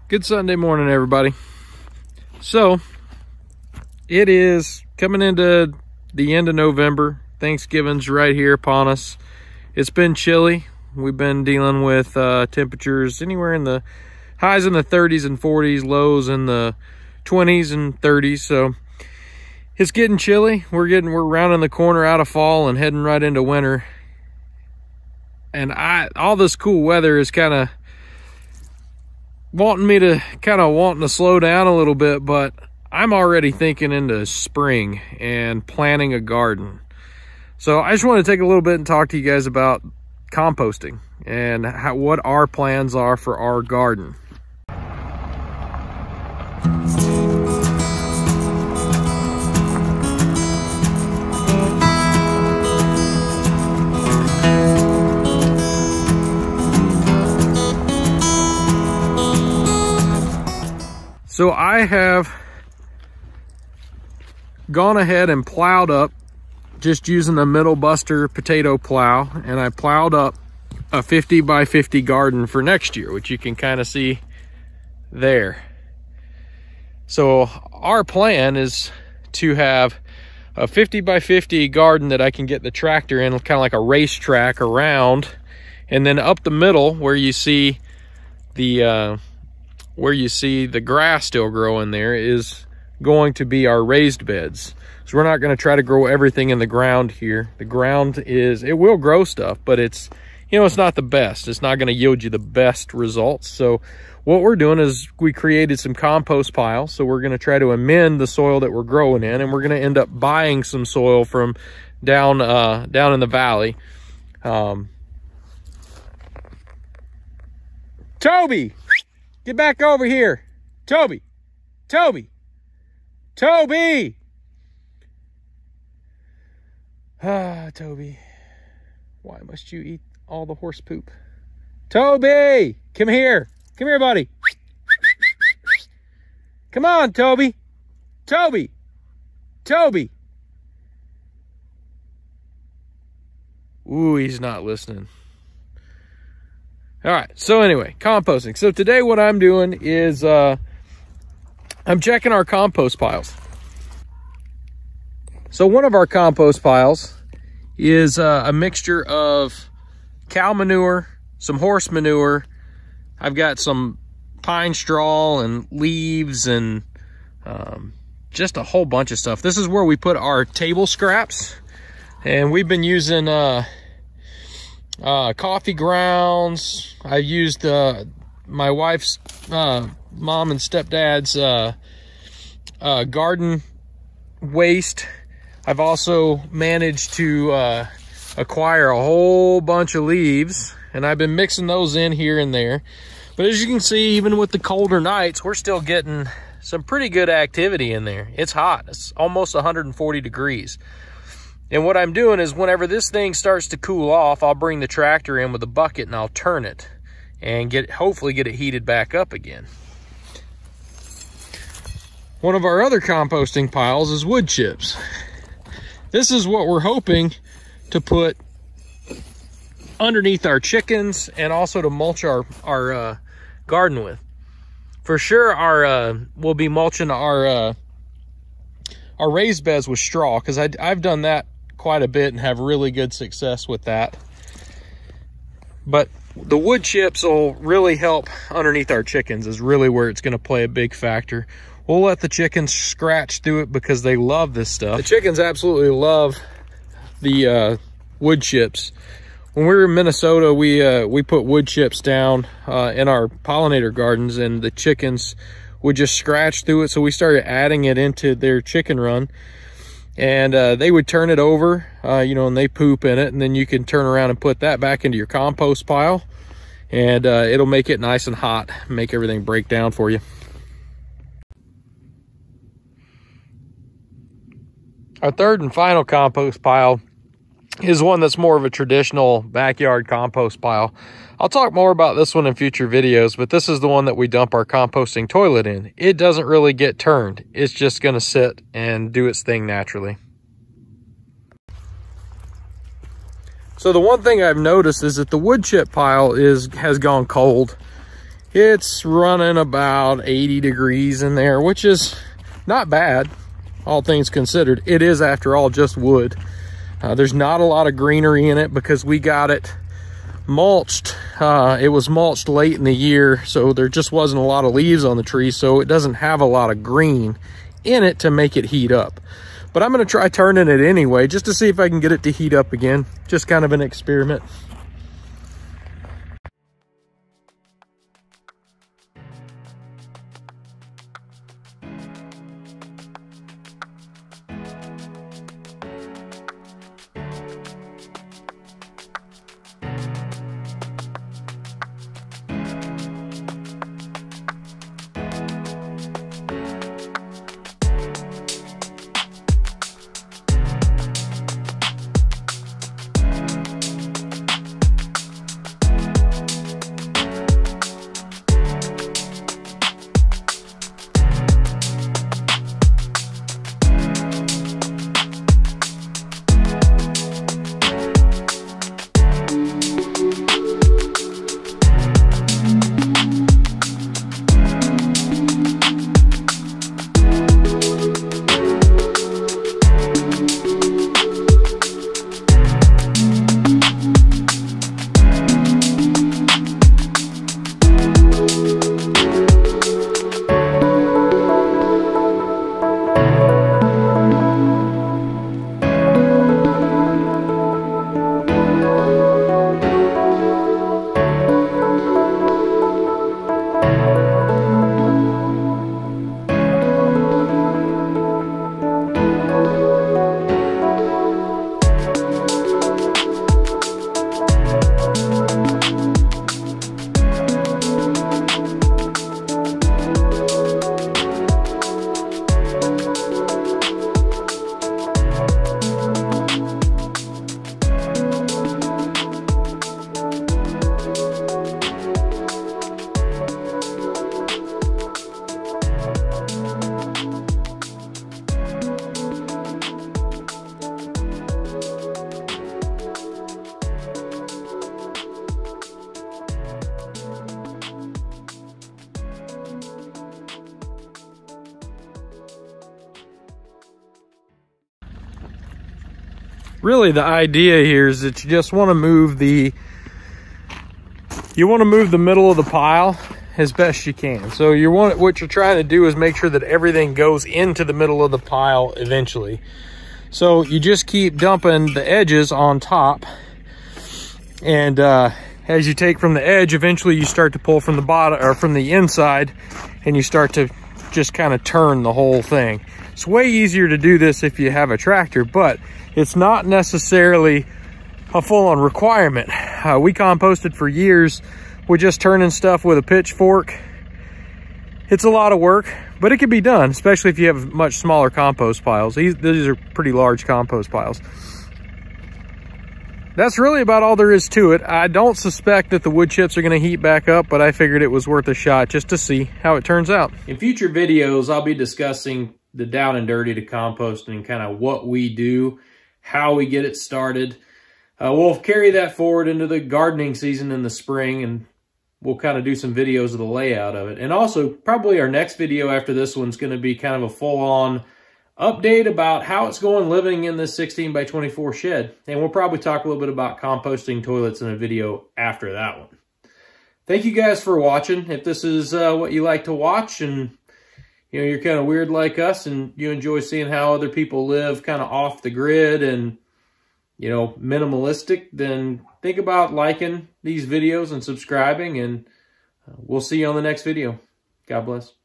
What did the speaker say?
Good Sunday morning, everybody. So, it is coming into the end of November. Thanksgiving's right here upon us. It's been chilly. We've been dealing with temperatures anywhere in the highs in the 30s and 40s, lows in the 20s and 30s. So, it's getting chilly. We're rounding the corner out of fall and heading right into winter. And all this cool weather is kind of wanting to slow down a little bit, but I'm already thinking into spring and planting a garden. So I just want to take a little bit and talk to you guys about composting and what our plans are for our garden. So I have gone ahead and plowed up just using a middle buster potato plow, and I plowed up a 50 by 50 garden for next year, which you can kind of see there. So our plan is to have a 50 by 50 garden that I can get the tractor in, kind of like a racetrack around, and then up the middle where you see the grass still growing there is going to be our raised beds. So we're not going to try to grow everything in the ground here. The ground it will grow stuff, but it's not the best. It's not going to yield you the best results. So what we're doing is we created some compost piles. So we're going to try to amend the soil that we're growing in, and we're going to end up buying some soil from down in the valley. Toby! Get back over here. Toby. Toby. Toby. Ah, Toby. Why must you eat all the horse poop? Toby, come here. Come here, buddy. Come on, Toby. Toby. Toby. Ooh, he's not listening. All right, so anyway, composting. So today what I'm doing is I'm checking our compost piles. So one of our compost piles is a mixture of cow manure, some horse manure. I've got some pine straw and leaves and just a whole bunch of stuff. This is where we put our table scraps, and we've been using coffee grounds. I used my wife's mom and stepdad's garden waste. I've also managed to acquire a whole bunch of leaves, and I've been mixing those in here and there. But as you can see, even with the colder nights, we're still getting some pretty good activity in there. It's hot. It's almost 140 degrees. And what I'm doing is whenever this thing starts to cool off, I'll bring the tractor in with a bucket and I'll turn it and hopefully get it heated back up again. One of our other composting piles is wood chips. This is what we're hoping to put underneath our chickens and also to mulch our garden with. For sure, we'll be mulching our raised beds with straw, because I've done that quite a bit and have really good success with that. But the wood chips will really help underneath our chickens, is really where it's going to play a big factor. We'll let the chickens scratch through it because they love this stuff. The chickens absolutely love the wood chips. When we were in Minnesota, we put wood chips down in our pollinator gardens, and the chickens would just scratch through it. So we started adding it into their chicken run, and they would turn it over, and they poop in it, and then you can turn around and put that back into your compost pile, and it'll make it nice and hot, make everything break down for you. Our third and final compost pile is one that's more of a traditional backyard compost pile. I'll talk more about this one in future videos, but this is the one that we dump our composting toilet in. It doesn't really get turned. It's just going to sit and do its thing naturally. So the one thing I've noticed is that the wood chip pile has gone cold. It's running about 80 degrees in there, which is not bad, all things considered. It is, after all, just wood. There's not a lot of greenery in it because we got it mulched. It was mulched late in the year, so there just wasn't a lot of leaves on the tree, so it doesn't have a lot of green in it to make it heat up. But I'm going to try turning it anyway, just to see if I can get it to heat up again. Just kind of an experiment. Really, the idea here is that you just want to move the middle of the pile as best you can. So what you're trying to do is make sure that everything goes into the middle of the pile eventually. So you just keep dumping the edges on top, and as you take from the edge, eventually you start to pull from the bottom or from the inside, and you start to just kind of turn the whole thing. It's way easier to do this if you have a tractor, but it's not necessarily a full-on requirement. We composted for years with just turning stuff with a pitchfork. It's a lot of work, but it can be done, especially if you have much smaller compost piles. These are pretty large compost piles. That's really about all there is to it. I don't suspect that the wood chips are going to heat back up, but I figured it was worth a shot just to see how it turns out. In future videos, I'll be discussing the down and dirty to composting, kind of what we do, how we get it started. We'll carry that forward into the gardening season in the spring, and we'll kind of do some videos of the layout of it. And also, probably our next video after this one's going to be kind of a full-on update about how it's going living in this 16 by 24 shed. And we'll probably talk a little bit about composting toilets in a video after that one. Thank you guys for watching. If this is what you like to watch, and you're kind of weird like us and you enjoy seeing how other people live kind of off the grid and minimalistic, then think about liking these videos and subscribing, and we'll see you on the next video. God bless.